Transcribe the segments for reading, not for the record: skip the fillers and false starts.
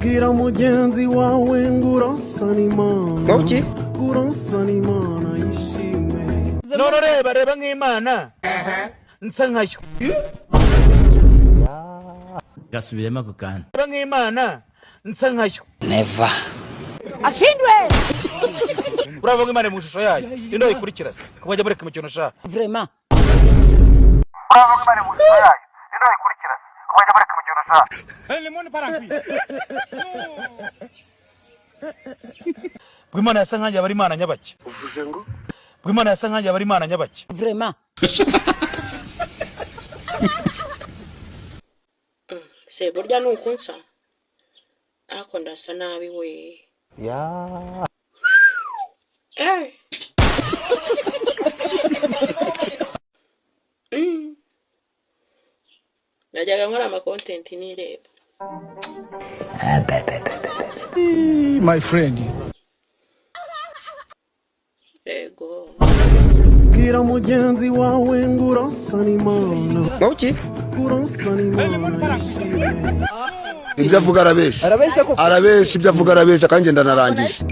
Bwira mugenzi wawe ngo urasana Imana. Ngauki? Urasana Imana yishime. None reba nk'Imana nsa nkayo. Gasubiremo ako kantu. Reba nk'Imana nsa nkayo. Never. Ashindwe. Uravuga Imana mu ishusho yayo indo ikurikira se kubajya bareka mu kintu ushaka. Vraiment. Uravuga Imana mu ishusho yayo indo ikurikira se kubajya bareka mu kintu ushaka. Bw'Imana yasa nkanjye abari Imana nyabaki. Uvuze ngo Bw'Imana yasa nkanjye abari Imana nyabaki. Vraiment. Se burya nukunsa. Ako ndasa nabi we. Ya. Eh. Najyaga nkora ama content nireba. My friend. Ego. bwira mugenzi wawe ngo urasana Imana. Ngauki? Urasana Imana yishime. Ibyo avuga arabesha. Arabesha ko. Arabesha ibyo avuga arabesha kandi ngenda narangije.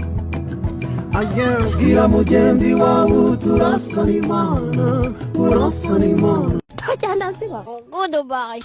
Bwira mugenzi wawe turasana Imana. Urasana Imana. Goodbye.